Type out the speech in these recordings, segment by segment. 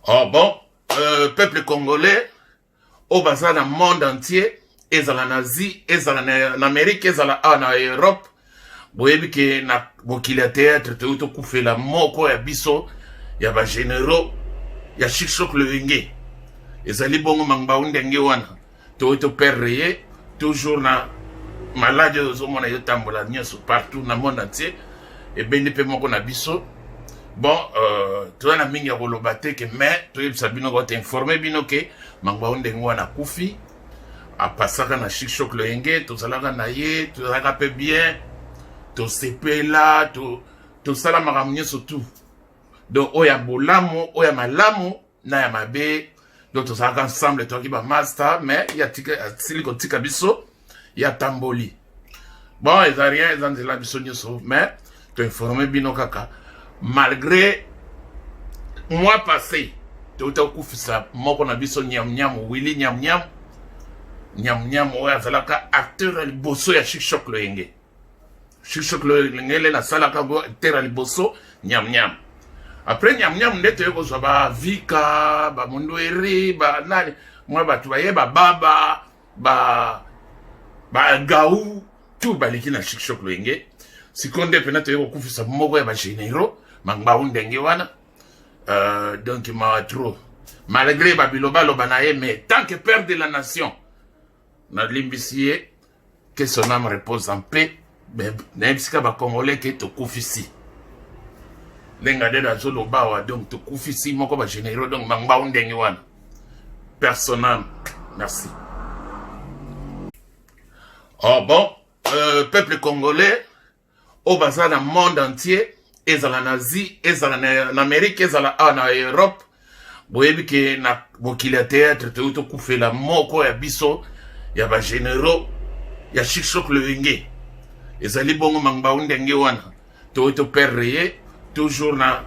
Oh bon, peuple congolais, au bazar dans le monde entier, et en Asie, et en Amérique, et en Europe, boyebi ke na bokili ya théâtre toyuti okufela moko ya biso ya bagénéraux ya Chic-Choc Loenge ezali bongo mangbawu ndenge wana toyuti operdre ye toujours na maladi oyo ozomona ezotambola nyonso partout na monde entier ebendi mpe moko na biso bon toza na mingi ya koloba te ke mais toyebisa bino kote informe bino ke mangbawu ndenge wana akufi apasaka na Chic-Choc Loenge tozalaka na ye tozalaka mpe bien to sepela to sala makambo nyonso tu donc oya bolamu oya malamu na ya mabe donc tozalaka ensemble toki ba master mais ya sili kotika biso ya tamboli bon eza rien eza nzela biso nyonso mais to informe bino kaka malgré mois passé touta okufisa moko na biso nyam Willy nyam oyo azalaka acteur ya liboso ya Chic-Choc Loenge Chic-Choc Loenge la sala kabo acteur ya liboso nyam après nyam nde toye kozwa ba vika ba mundu eri ba nani mwa batu baye ba baba ba gaou tout baliki na Chic-Choc Loenge sikonde pena toye kokufisa moko ya ba généraux mangbawu ndenge wana donc ma trop malgré babiloba na ye mais tant que père de la nation na limbisiye que son âme repose en paix nayebisika bakongolais ke tokufisi ndenge ade nazoloba awa donc tokufisi moko bagénéraux donc mangbawu ndenge wana père son âme merci. Oh bon, peuple congolais au bazar dans le monde entier et en Asie, et en Amérique, et en Europe, boyebi ke na bokili ya théâtre toyuti okufela moko ya biso ya bagénéraux ya Chic-Choc Loenge ezali bongo mangbawu ndenge wana toyuti operdre ye toujours na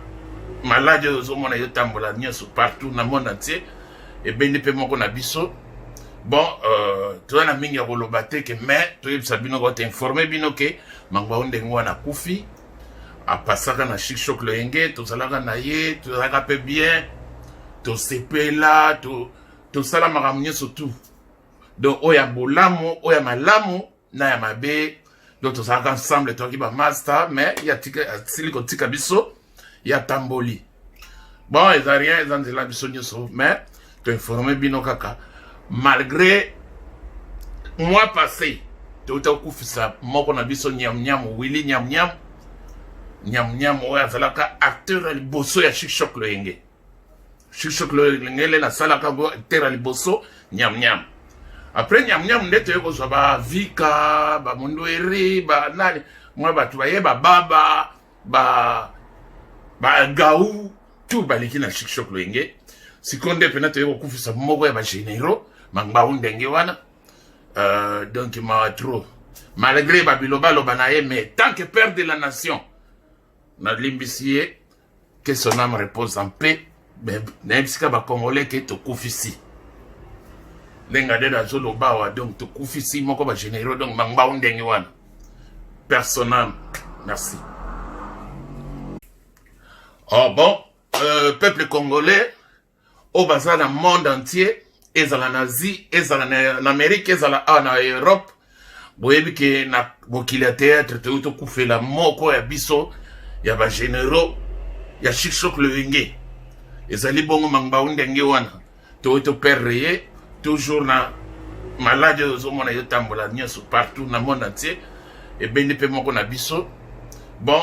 maladi oyo ozomona ezotambola nyonso partout na monde entier ebendi mpe moko na biso bon toza na mingi ya koloba te ke mais toyebisa bino kote informe bino ke mangbawu ndenge wana akufi apasaka na Chic-Choc Loenge tozalaka na ye tozalaka mpe bien tosepela tosala makambo nyonso tu donc oya bolamu oya malamu na ya mabe donc tozalaka ensemble toki ba master mais ya sili kotika biso ya tamboli bon eza rien eza nzela biso nyonso mais to informe bino kaka malgré mois passé touta okufisa moko na biso nyam Willy nyam oyo azalaka acteur ya liboso ya Chic-Choc Loenge Chic-Choc Loenge la sala kabo acteur ya liboso nyam après nyam nde toye kozwa ba vika ba mundu eri ba nani mwa batu baye ba baba ba gaou tout baliki na Chic-Choc Loenge sikonde pena toye kokufisa moko ya ba généraux mangbawu ndenge wana donc ma trop malgré babiloba na ye mais tant que père de la nation na limbisiye que son âme repose en paix nayebisika bakongolais ke tokufisi ndenge ade nazoloba awa donc tokufisi moko bagénéraux donc mangbawu ndenge wana père son âme merci. Oh bon, peuple congolais au bazar dans le monde entier et en Asie, et en Amérique, et en Europe, boyebi ke na bokili ya théâtre toyuti okufela moko ya biso ya bagénéraux ya Chic-Choc Loenge ezali bongo mangbawu ndenge wana toyuti operdre ye toujours na maladi oyo ozomona ezotambola nyonso partout na monde entier ebendi mpe moko na biso bon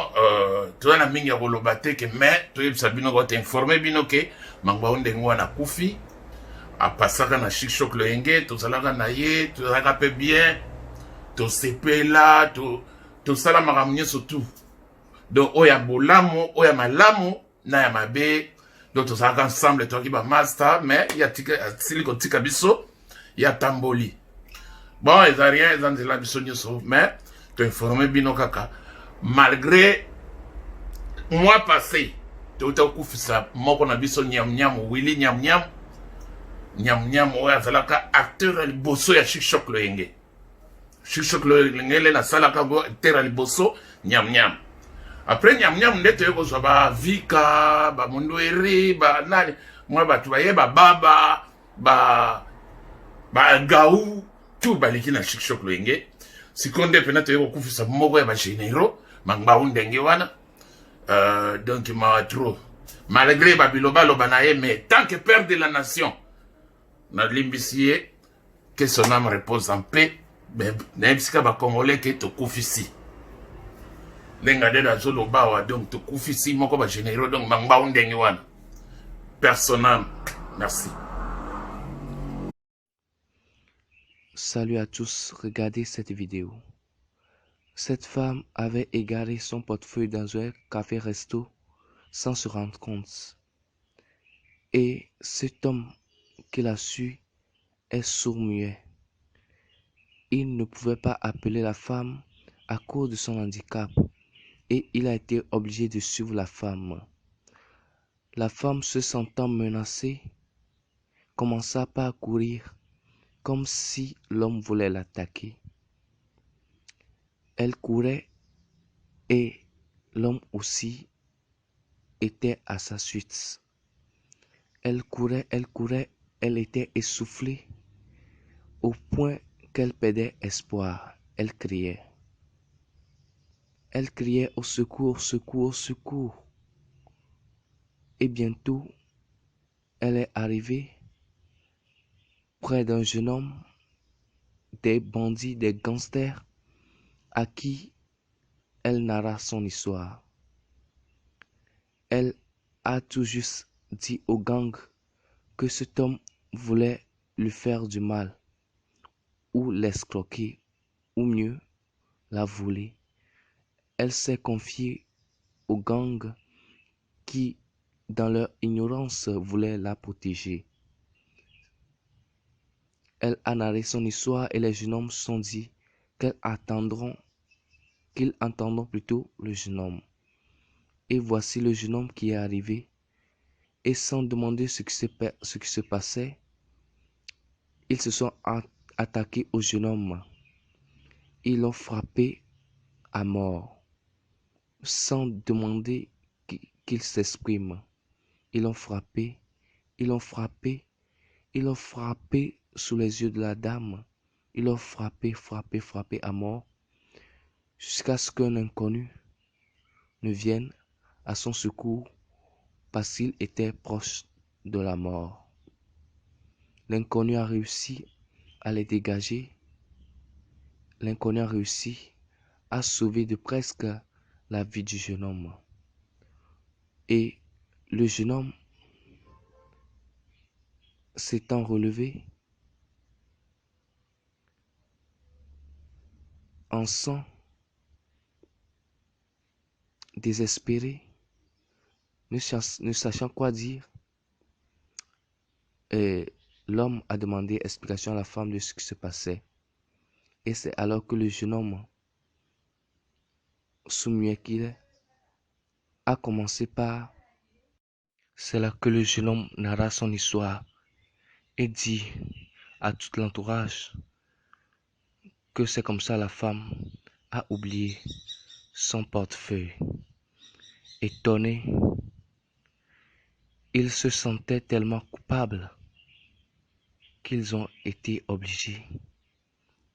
toza na mingi ya koloba te ke mais toyebisa bino kote informe bino ke mangbawu ndenge wana akufi apasaka na Chic-Choc Loenge tozalaka na ye tozalaka mpe bien tosepela tosala makambo nyonso tu donc oya bolamu oya malamu na ya mabe donc tozalaka ensemble toki ba master mais ya sili kotika biso ya tamboli bon eza rien eza nzela biso nyonso mais to informe bino kaka malgré mois passé touta okufisa moko na biso nyam Willy nyam oyo azalaka acteur ya liboso ya Chic-Choc Loenge Chic-Choc Loenge la sala kabo acteur ya liboso nyam Après nyam nde toye kozwa ba Vika, ba Mondweri, ba nani, moi ba tubaye ba Baba, ba Gaou, tout baliki na Chic-Choc loyenge. Sikonde pena toye kokufisa moko ya ba généraux, mangbaou ndenge wana. Donc ma trop. Malgré ba biloba loba na ye, mais tant que père de la nation, na limbisiye, que son âme repose en paix, na bisika ba Congolais ke to kufisi. Donc to kufisi moko ba généraux donc mangbaou ndenge wana. Personnel, merci. Salut à tous, regardez cette vidéo. Cette femme avait égaré son portefeuille dans un café-resto sans se rendre compte. Et cet homme qui l'a su est sourd-muet. Il ne pouvait pas appeler la femme à cause de son handicap et il a été obligé de suivre la femme. La femme, se sentant menacée, commença par courir comme si l'homme voulait l'attaquer. Elle courait et l'homme aussi était à sa suite. Elle courait, elle était essoufflée au point qu'elle perdait espoir. Elle criait au secours, secours, secours. Et bientôt, elle est arrivée près d'un jeune homme, des bandits, des gangsters, à qui elle narra son histoire. Elle a tout juste dit au gang que cet homme voulait lui faire du mal, ou l'escroquer, ou mieux, la voler. Elle s'est confiée au gang qui, dans leur ignorance, voulait la protéger. Elle a narré son histoire et les jeunes hommes se sont dit qu'ils entendront plutôt le jeune homme. Et voici le jeune homme qui est arrivé et sans demander ce qui se passait, ils se sont attaqués au jeune homme. Ils l'ont frappé à mort sans demander qu'il s'exprime. Ils l'ont frappé, ils l'ont frappé, ils l'ont frappé sous les yeux de la dame. Ils l'ont frappé à mort jusqu'à ce qu'un inconnu ne vienne à son secours parce qu'il était proche de la mort. L'inconnu a réussi à les dégager. L'inconnu a réussi à sauver de presque la vie du jeune homme. Et le jeune homme s'étant relevé, en sang, désespéré, ne sachant quoi dire, l'homme a demandé explication à la femme de ce qui se passait. Et c'est alors que le jeune homme, sourd-muet qu'il est, a commencé par... C'est là que le jeune homme narra son histoire et dit à tout l'entourage que c'est comme ça la femme a oublié son portefeuille. Étonné, ils se sentaient tellement coupables qu'ils ont été obligés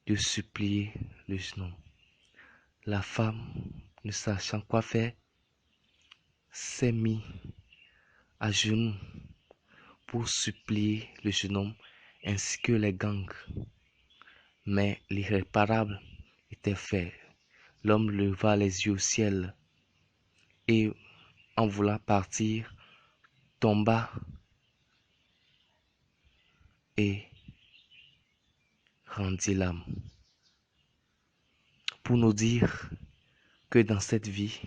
de supplier le jeune homme. La femme, ne sachant quoi faire, s'est mise à genoux pour supplier le jeune homme ainsi que les gangs. Mais l'irréparable était fait. L'homme leva les yeux au ciel et, en voulant partir, tomba et rendit l'âme. Pour nous dire que dans cette vie,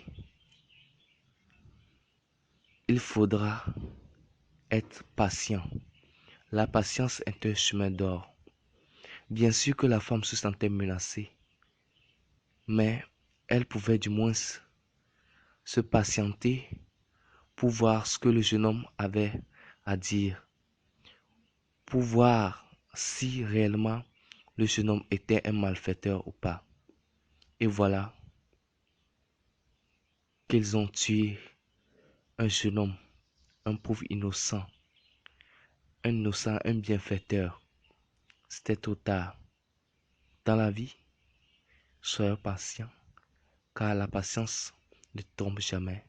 il faudra être patient. La patience est un chemin d'or. Bien sûr que la femme se sentait menacée, mais elle pouvait du moins se patienter pour voir ce que le jeune homme avait à dire, pour voir si réellement le jeune homme était un malfaiteur ou pas. Et voilà, qu'ils ont tué un jeune homme, un pauvre innocent, un bienfaiteur. C'était trop tard. Dans la vie, soyez patient, car la patience ne tombe jamais.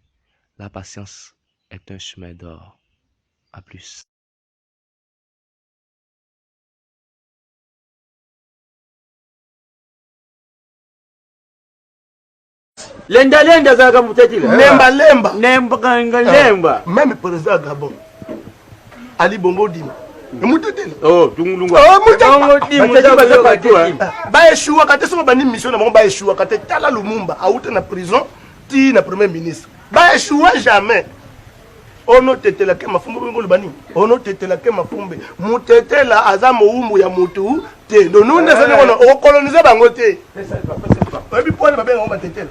La patience est un chemin d'or. À plus. Lenda za kamutetile. Lemba. Même président Gabon. Ali Bongo Dim. Mutetile. Oh, tungulunga. Oh, mutetile. Ba échoué quand so ba ni mission na ba échoué quand Tala Lumumba a outé na prison, ti na premier ministre. Ba échoué jamais. Ono tetela ke mafumbe ngolo bani. Ono tetela ke mafumbe. Mutetela azamo umbu ya mutu te. Dono ndeza ne kono o coloniser bango te. Ebi pole babe ngomba tetela.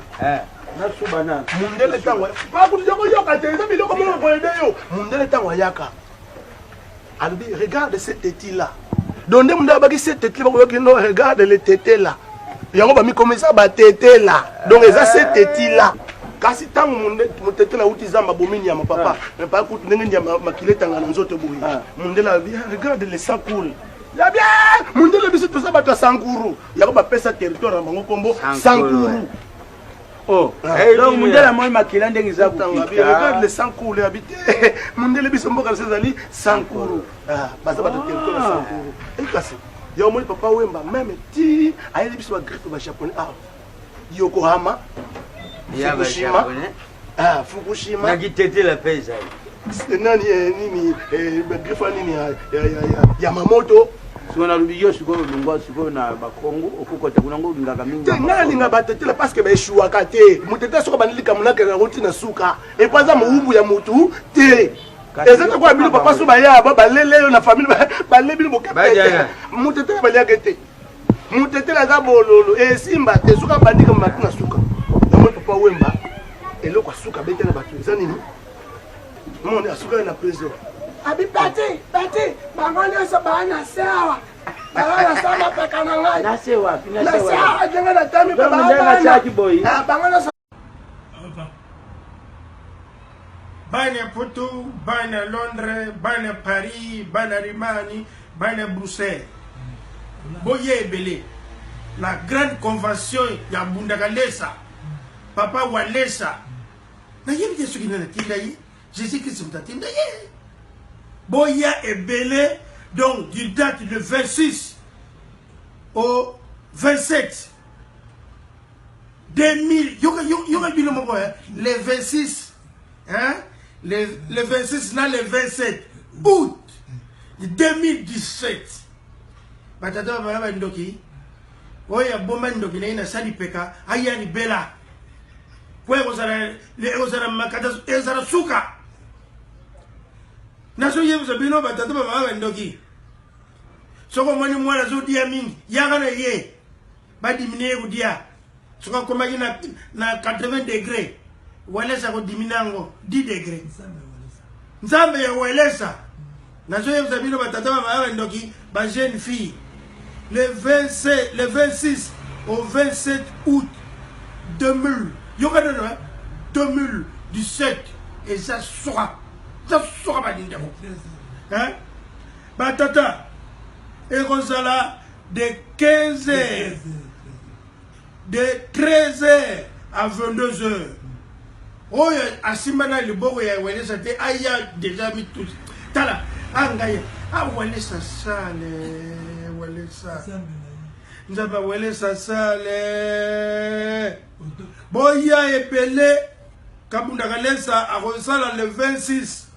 Na subana. Mundele tangwa. Ba ku dijoko yoka te, ça biloko mo ko ede yo. Mundele tangwa yaka. Albi regarde cette tête là. Donc ndemunda ba ki cette tête là ba ko no regarde les têtes là. Yango ba mi commencer ba tête là. Donc eza cette tête là. Kasi tangu mundele la uti zamba bomini ya papa. Mais pas ku ndenge ya makileta ngana nzoto boyi. Mundele regarde les sang coule. Ya bien, mundele biso to sabato sankuru. Yango ba pesa territoire bango kombo sankuru. Oh, donc mundela moi makila ndenge za kupika. Regarde les sankuru habité. Mundele biso mboka sezali sankuru. Ah, baza ba territoire sankuru. Et kasi, ya moi papa wemba même ti ayeli biso ba griffe ba japonais. Ah, Yokohama. Fukushima. Ah, Fukushima. Na kitetela pesa. Nani nini griffe nini Yamamoto. Sona lubiyo siko lungwa siko na bakongo okukota kunango ngaka mingi. Nani nga batetela parce que ba échoué kate. Mutete soko banilika munaka na roti na suka. Et pas za muumbu ya mutu te. Ezaka kwa bino papa so ba ya ba lele na famille ba lebi mo kepete. Mutete ba ya gete. Mutete la za bololo e simba te suka bandika matina suka. Mo papa wemba eloko suka bete na batu ezani ni. Mo ne asuka na prison. Abi pati, bangone so bana sawa. Bangona sama peka na ngai. Na sewa. Na sawa jenga na tami pa bana. Na chaki boy. Bangona so Bana Porto, bana Londres, bana Paris, bana Rimani, bana Bruxelles. Boye Belé. La grande convention ya Bundagalesa. Papa Walesa. Na yemi te suki na tinda yi. Jésus-Christ mtatinda yi. Boya et Belé, donc du date de 26 au 27 2000, les 26, hein, les 26, là, les 27 août 2017. Batata baba ndoki, oya bomba ndoki na ina sali peka, aya ni bela. Kwa ozara makata, ezara suka. Naso yebuza bino batatu baba ndoki soko moni mwana zo dia mingi yaka na ye ba dimine ku dia soko koma na 80 degrés walesa ko diminango 10 degrés nzambe ya walesa naso yebuza bino batatu baba ndoki ba jeune fille le 26 au 27 août 2000 yoka no 2017 et ça sera hein? Batata et Rosala de 15h de 13h à 22h. Oh asimana liboko ya welesa te aya déjà mis tout. Tala angaya a welesa sale welesa. Nzaba welesa sale. Boya epele Kabunda Galesa a Rosala le 26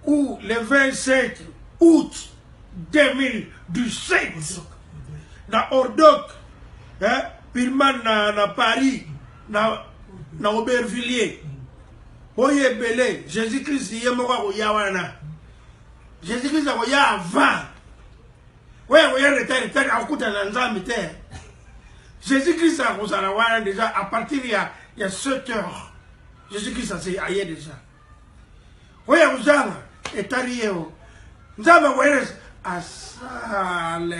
ou le 27 août 2017 na Ordok hein Pirman na Paris na Aubervilliers Oye Belé Jésus-Christ yemoko ko yawana Jésus-Christ ko ya avant ouais retard akuta na nzambe te Jésus-Christ a kozala wana déjà à partir ya 7 heures Jésus-Christ c'est ailleurs déjà oya kuzanga etariyo nzamba weres asale